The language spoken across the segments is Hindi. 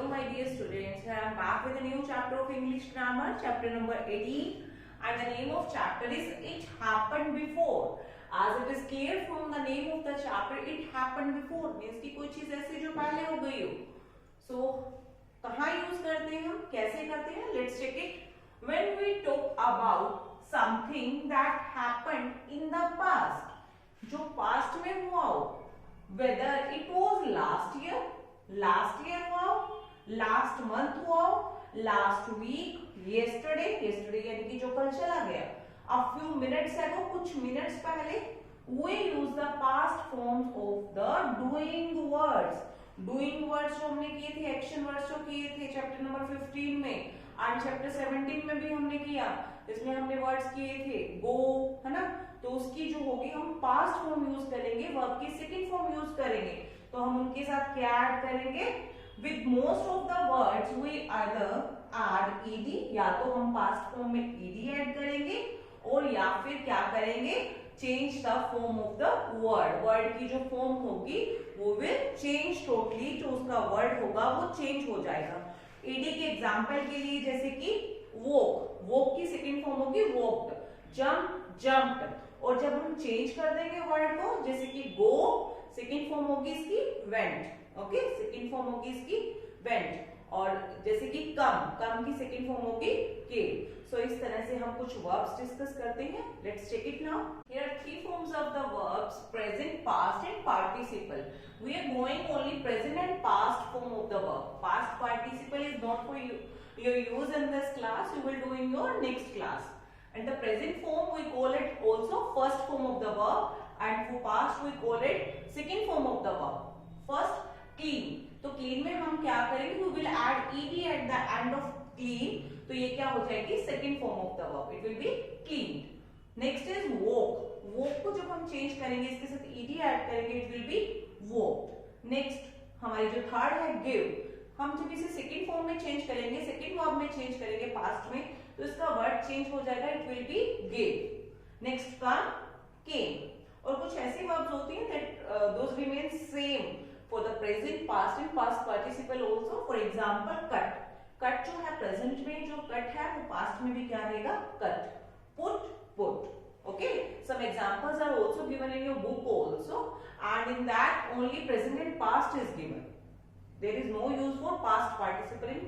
my dear students. I am back with a new chapter of English grammar, chapter number 18, and the name of chapter is It Happened Before. As it is clear from the name of the chapter, it happened before means कि कोई चीज ऐसी जो पहले हो गई हो. So कहाँ यूज करते हैं हम, कैसे करते हैं? Let's check it. When we talk about something that happened in the past, जो past में हुआ हो, whether it was last year हुआ हो, लास्ट मंथ हुआ हो, लास्ट वीक, yesterday यानी कि जो कल चला गया, a few minutes ago, कुछ मिनट्स पहले. we use the past forms of the doing words. doing words जो हमने किए थे, एक्शन वर्ड्स जो किए थे चैप्टर नंबर 15 में एंड चैप्टर 17 में भी हमने किया. इसमें हमने वर्ड्स किए थे गो, है ना. तो उसकी जो होगी हम पास्ट फॉर्म यूज करेंगे, वर्ब की सेकंड फॉर्म यूज करेंगे. तो हम उनके साथ क्या ऐड करेंगे? With most of the words we either add ED, या तो हम पास्ट फॉर्म में ईडी ऐड करेंगे और या फिर क्या करेंगे, change the form of the word. Word की जो फॉर्म होगी वो विल चेंज टोटली, जो उसका वर्ड होगा वो चेंज हो जाएगा. ईडी के एग्जांपल के लिए जैसे कि वॉक, वॉक की सेकंड फॉर्म होगी वॉक्ड, जंप जंप्ड. और जब हम चेंज कर देंगे वर्ड को, जैसे कि गो, सेकंड फॉर्म होगी इसकी वेंट. ओके, सेकंड फॉर्म होगी इसकी वेंट. और जैसे कि कम की सेकंड फॉर्म होगी केम. सो इस तरह से हम कुछ वर्ब्स डिस्कस करते हैं. Let's check it now. Here are three forms of the verbs, present, past and participle. We are going only present and past form of the verb. Past participle is not for your use in this class. You will do in your next class. And the present form we call it also first form of the verb, and for past we call it second form of the verb. First, clean. तो clean में हम क्या करेंगे? We will add ed at the end of clean. तो ये क्या हो जाएगी? second form of the verb. It will be cleaned. Next is walk. walk को जब हम change करेंगे, इसके साथ ed add करेंगे, it will be walked. Next हमारी जो थर्ड है give. हम जब इसे सेकंड फॉर्म में चेंज करेंगे, सेकंड वर्ब में चेंज करेंगे पास्ट में, तो इसका वर्ड चेंज हो जाएगा, it will be give. Next come, came. और कुछ ऐसी वर्ब्स होती हैं that those remain same for the present, past and past participle also. For example cut. Cut जो है प्रेजेंट में जो कट है वो पास्ट में भी क्या रहेगा? Cut. Put, put. Okay, some examples are also given in your book also, and in that only present and past is given. There is no use for past participle in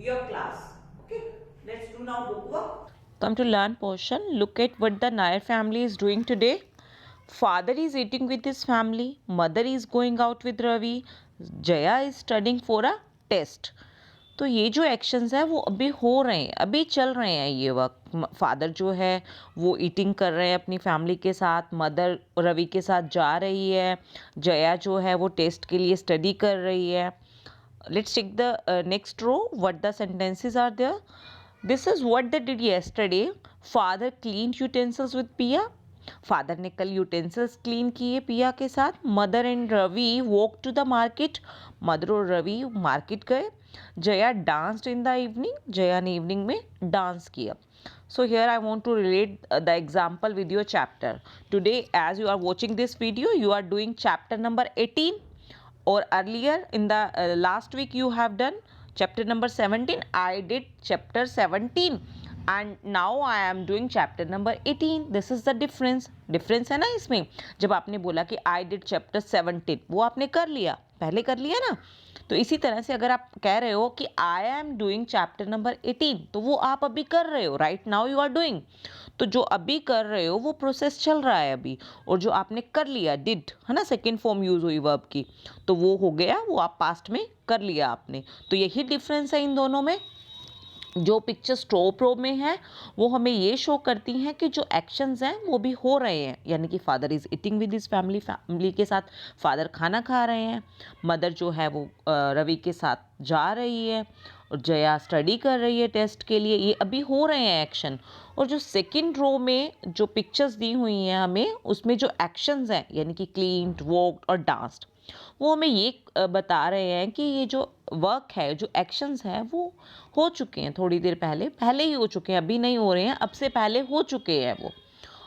your class. Okay, let's do now book work. Come to learn portion. Look at what the Nair family is doing today. Father is eating with his family. Mother is going out with Ravi. Jaya is studying for a test. तो ये जो एक्शंस है वो अभी हो रहे हैं, अभी चल रहे हैं ये वक्त. फादर जो है वो ईटिंग कर रहे हैं अपनी फैमिली के साथ, मदर रवि के साथ जा रही है, जया जो है वो टेस्ट के लिए स्टडी कर रही है. Let's check the next row. What the sentences are there? This is what they did yesterday. Father cleaned utensils with Pia. Father ने कल यूटेंसिल्स क्लीन किए पिया के साथ. Mother and Ravi walk to the market. Mother और रवि मार्केट गए. Jaya danced in the evening. Jaya ने इवनिंग में डांस किया. So here I want to relate the example with your chapter. Today as you are watching this video, you are doing chapter number 18. Or earlier in the last week you have done chapter number 17. I did chapter 17 and now I am doing chapter number 18. This is the difference. है ना इसमें. जब आपने बोला कि I did chapter 17, वो आपने कर लिया, पहले कर लिया ना. तो इसी तरह से अगर आप कह रहे हो कि I am doing chapter number 18, तो वो आप अभी कर रहे हो. Right now you are doing. तो जो अभी कर रहे हो वो प्रोसेस चल रहा है अभी. और जो आपने कर लिया, डिड, है ना, सेकेंड फॉर्म यूज हुई वर्ब की, तो वो हो गया, वो आप पास्ट में कर लिया आपने. तो यही डिफरेंस है इन दोनों में. जो पिक्चर स्टॉप रो में है वो हमें ये शो करती हैं कि जो एक्शंस हैं वो भी हो रहे हैं. यानी कि father is eating with his family. Family के साथ फादर खाना खा रहे हैं. मदर जो है वो रवि के साथ जा रही है. और जया स्टडी कर रही है टेस्ट के लिए. ये अभी हो रहे हैं एक्शन. और जो सेकंड रो में जो पिक्चर्स दी हुई हैं हमें, उसमें जो एक्शंस हैं यानी कि क्लीन्ड, वॉक्ड और डांस्ड, वो हमें ये बता रहे हैं कि ये जो वर्क है, जो एक्शंस हैं वो हो चुके हैं थोड़ी देर पहले ही हो चुके हैं, अभी नहीं हो रहे हैं, अब से पहले हो चुके हैं वो.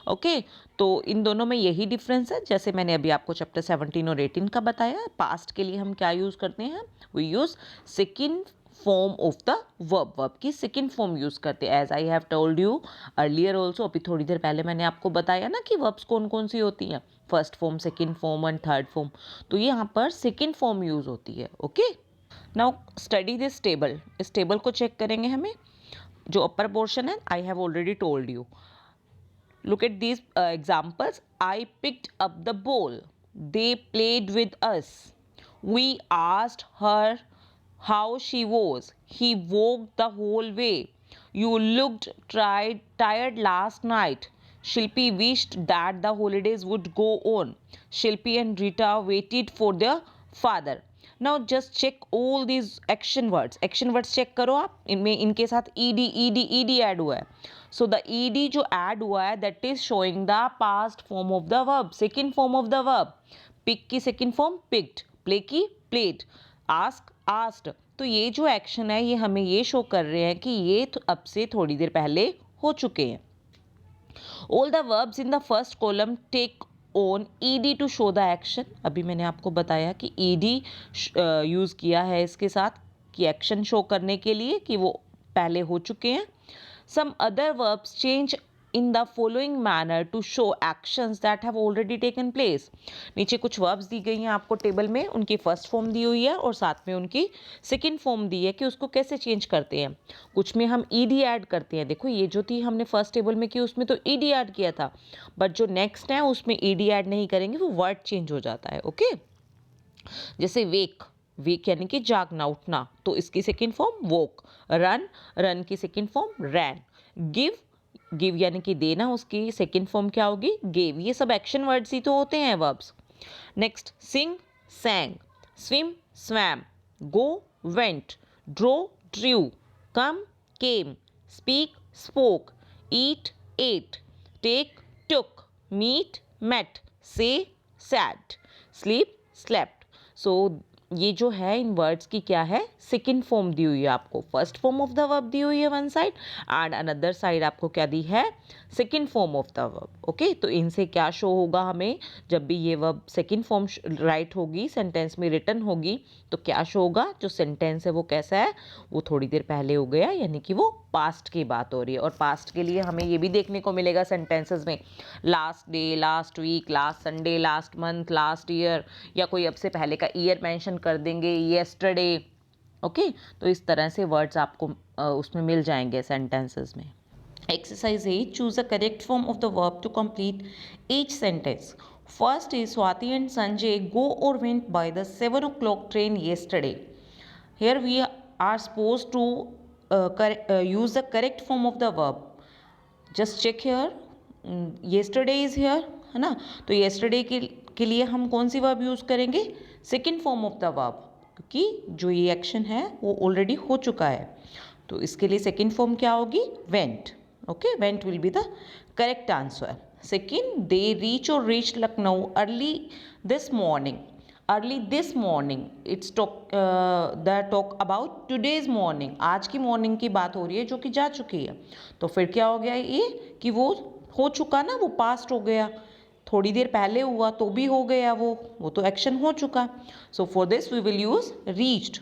ओके तो इन दोनों में यही डिफरेंस है, जैसे मैंने अभी आपको चैप्टर 17 और 18 का बताया। पास्ट के लिए हम क्या यूज़ करते हैं, we use second form of the verb की सेकेंड फॉर्म यूज़ करते हैं। As I have told you earlier also, अभी थोड़ी देर पहले मैंने आपको बताया ना कि वर्ब्स कौन कौन सी होती हैं, first form, second form and third form. तो ये यहाँ पर सेकेंड फॉर्म यूज़ होती है। Okay now study this table. इस टेबल को चेक करेंगे हमें। जो अपर पोर्शन है, I have already told you. Look at these examples. I picked up the ball. They played with us. We asked her how she was. He walked the whole way. You looked tired last night. Shilpi wished that the holidays would go on. Shilpi and Rita waited for their father. Now just check all these action words. Action words check करो आप, इनमें इनके साथ ed ऐड हुआ है। सो द ed जो ऐड हुआ है that is showing the past form of the verb, second form of the verb. Pick की सेकेंड फॉर्म पिक्ड, प्ले की प्लेड, आस्क आस्क्ड। तो ये जो एक्शन है ये हमें ये शो कर रहे हैं कि ये अब से थोड़ी देर पहले हो चुके हैं। All the verbs in the first column take on ed to show the action. अभी मैंने आपको बताया कि ed यूज़ किया है इसके साथ कि एक्शन शो करने के लिए कि वो पहले हो चुके हैं। Some other verbs change in the following manner to show actions that have already taken place. नीचे कुछ verbs दी गई हैं आपको टेबल में, उनकी फर्स्ट फॉर्म दी हुई है और साथ में उनकी सेकेंड फॉर्म दी है कि उसको कैसे चेंज करते हैं। कुछ में हम ed ऐड करते हैं। देखो ये जो थी हमने फर्स्ट टेबल में की उसमें तो ed ऐड किया था, बट जो नेक्स्ट है उसमें ed ऐड नहीं करेंगे, वो वर्ड चेंज हो जाता है। ओके जैसे वेक यानी कि जागना उठना, तो इसकी सेकेंड फॉर्म वोक। रन की सेकेंड फॉर्म रैन। गिव यानी कि देना, उसकी सेकेंड फॉर्म क्या होगी, गेव। ये सब एक्शन वर्ड्स ही तो होते हैं verbs. Next sing sang, swim swam, go went, draw drew, come came, speak spoke, eat ate, take took, meet met, say said, sleep slept. So ये जो है इन वर्ड्स की क्या है, सेकेंड फॉर्म दी हुई है आपको। First form of the verb दी हुई है one side and another side आपको क्या दी है, second form of the verb. Okay तो इनसे क्या शो होगा हमें, जब भी ये वर्ब सेकेंड फॉर्म राइट होगी, सेंटेंस में रिटन होगी, तो क्या शो होगा, जो सेंटेंस है वो कैसा है, वो थोड़ी देर पहले हो गया, यानी कि वो पास्ट की बात हो रही है। और पास्ट के लिए हमें ये भी देखने को मिलेगा सेंटेंसेस में, last day, last week, last Sunday, last month, last year, या कोई अब से पहले का ईयर मेंशन कर देंगे, येस्टरडे। ओके तो इस तरह से वर्ड्स आपको उसमें मिल जाएंगे सेंटेंसेस में। Exercise 8. Choose the correct form of the verb to complete each sentence. First is Swati and Sanjay go or went by the 7 o'clock train yesterday. Here we are supposed to use the correct form of the verb. Just check here. Yesterday is here, है ना, तो yesterday के लिए हम कौन सी verb यूज़ करेंगे, second form of the verb, क्योंकि जो ये एक्शन है वो ऑलरेडी हो चुका है। तो इसके लिए सेकेंड फॉर्म क्या होगी, went. Okay went will be the correct answer. Second, they reach और reach Lucknow early this morning. Early this morning it's the talk about today's morning, आज की मॉर्निंग की बात हो रही है जो कि जा चुकी है। तो फिर क्या हो गया ये कि वो हो चुका ना, वो पास्ट हो गया, थोड़ी देर पहले हुआ तो भी हो गया, वो तो एक्शन हो चुका। So for this we will use reached.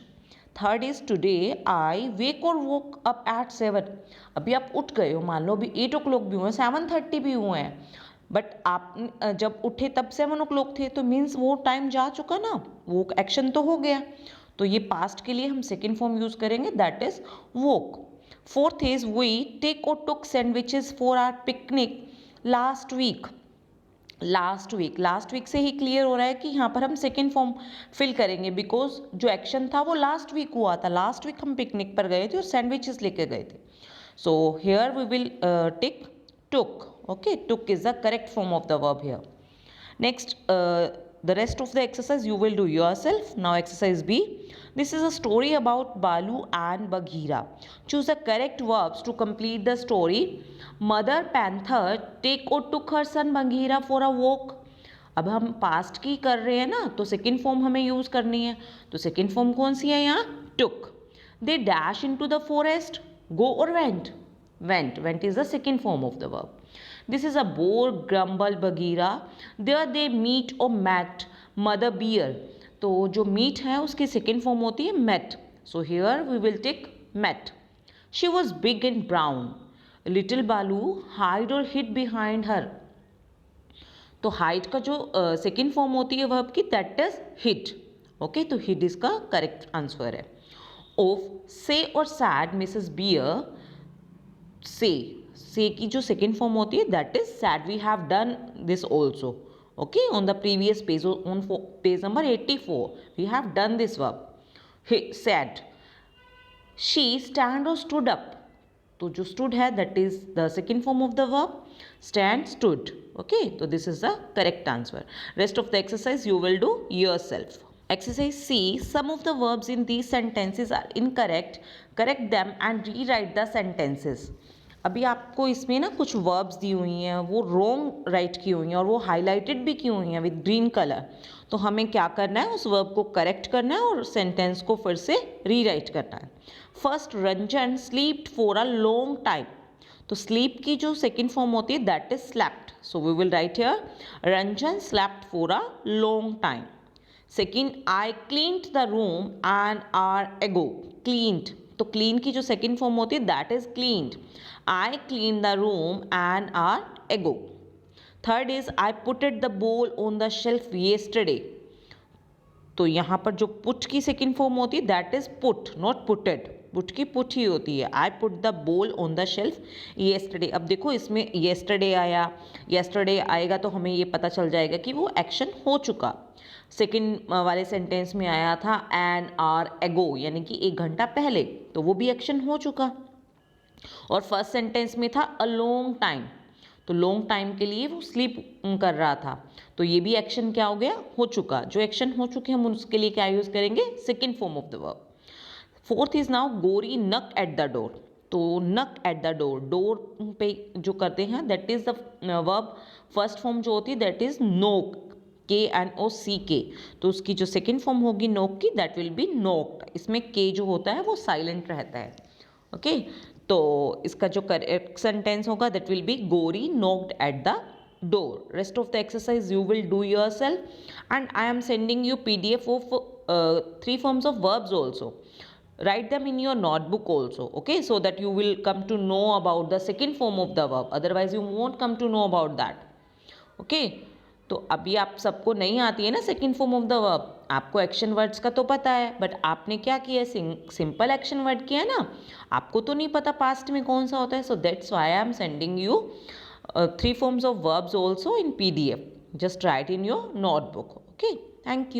Third is today I wake और वोक अप एट 7। अभी आप उठ गए हो, मान लो अभी 8 o'clock भी हुए हैं, 7:30 भी हुए हैं, बट आप जब उठे तब 7 o'clock थे, तो मीन्स वो टाइम जा चुका ना, वो एक्शन तो हो गया। तो ये पास्ट के लिए हम सेकेंड फॉर्म यूज करेंगे, that is woke. Fourth is we take और took sandwiches for our picnic last week. Last week से ही क्लियर हो रहा है कि यहाँ पर हम सेकेंड फॉर्म फिल करेंगे, बिकॉज जो एक्शन था वो लास्ट वीक हुआ था। लास्ट वीक हम पिकनिक पर गए थे और सैंडविचेस लेके गए थे। So here we will take took. Okay took is the correct form of the verb here. Next the rest of the exercise you will do yourself. Now exercise B. This is a story about Balu and Bagheera. Choose the correct verbs to complete the story. Mother Panther take or took her son Bagheera for a walk. अब हम पास्ट की कर रहे हैं ना, तो सेकेंड फॉर्म हमें यूज करनी है। तो सेकेंड फॉर्म कौन सी है यहाँ, took. They dash into the forest. Go or went? Went is the second form of the verb. This is a boar, grumble Bagheera. There they meet or met mother bear. तो जो meet है उसकी second form होती है met. So here we will take met. She was big and brown. Little Balu hide or hid behind her. तो हाइड का जो सेकेंड फॉर्म होती है वर्ब की दैट इज हिड. ओके, तो हिड इसका करेक्ट आंसर है. ऑफ से और सैड मिसेस बियर. से की जो सेकेंड फॉर्म होती है that is said. We have done this also. Okay, on the previous page, on page number 84 we have done this verb. Said. She stand और स्टूड अप. तो जो स्टूड है that is the second form of the verb. stand, stood. Okay, so this is the correct answer. Rest of the exercise you will do yourself. Exercise C. Some of the verbs in these sentences are incorrect. Correct them and rewrite the sentences. अभी आपको इसमें ना कुछ verbs दी हुई हैं, वो wrong राइट की हुई हैं और वो highlighted भी की हुई हैं with green color. तो हमें क्या करना है, उस verb को correct करना है और sentence को फिर से rewrite करना है. First, Ranjan slept for a long time. तो स्लीप की जो सेकेंड फॉर्म होती है that is slapped. So we will write here Ranjan slapped for a long time. Second, I cleaned the room an hour ago. Cleaned, तो क्लीन की जो सेकेंड फॉर्म होती है that is cleaned. I clean the room an hour ago. Third is I puted the ball on the shelf yesterday. तो यहाँ पर जो पुट की सेकेंड फॉर्म होती है that is put, not putted. Put की पुट ही होती है. I put the ball on the shelf yesterday. अब देखो इसमें येस्टरडे आया, येस्टरडे आएगा तो हमें ये पता चल जाएगा कि वो एक्शन हो चुका. सेकेंड वाले सेंटेंस में आया था एन आवर एगो, यानी कि 1 घंटा पहले, तो वो भी एक्शन हो चुका. और फर्स्ट सेंटेंस में था अ लॉन्ग टाइम, तो लॉन्ग टाइम के लिए वो स्लीप कर रहा था, तो ये भी एक्शन क्या हो गया, हो चुका. जो एक्शन हो चुके हम उसके लिए क्या यूज़ करेंगे, second form of the verb. Fourth is now गोरी नक एट द डोर. तो नक एट द डोर, डोर पे जो करते हैं that is the verb. First form जो होती है दैट इज नोक, KNOCK. तो उसकी जो सेकेंड फॉर्म होगी नोक की दैट विल बी नोक्ड. इसमें के जो होता है वो साइलेंट रहता है. ओके, तो इसका जो करेक्ट सेंटेंस होगा that will be Gauri knocked at the door. Rest of the exercise you will do yourself and I am sending you PDF of 3 forms of verbs also. Write them in your notebook also, okay, so that you will come to know about the second form of the verb. Otherwise you won't come to know about that. Okay, तो अभी आप सबको नहीं आती है ना second form of the verb. आपको एक्शन वर्ड्स का तो पता है, बट आपने क्या किया, सिंपल एक्शन वर्ड किया ना. आपको तो नहीं पता पास्ट में कौन सा होता है. So that's why I am sending you 3 forms of verbs also in PDF. Just write in your notebook. Okay, thank you.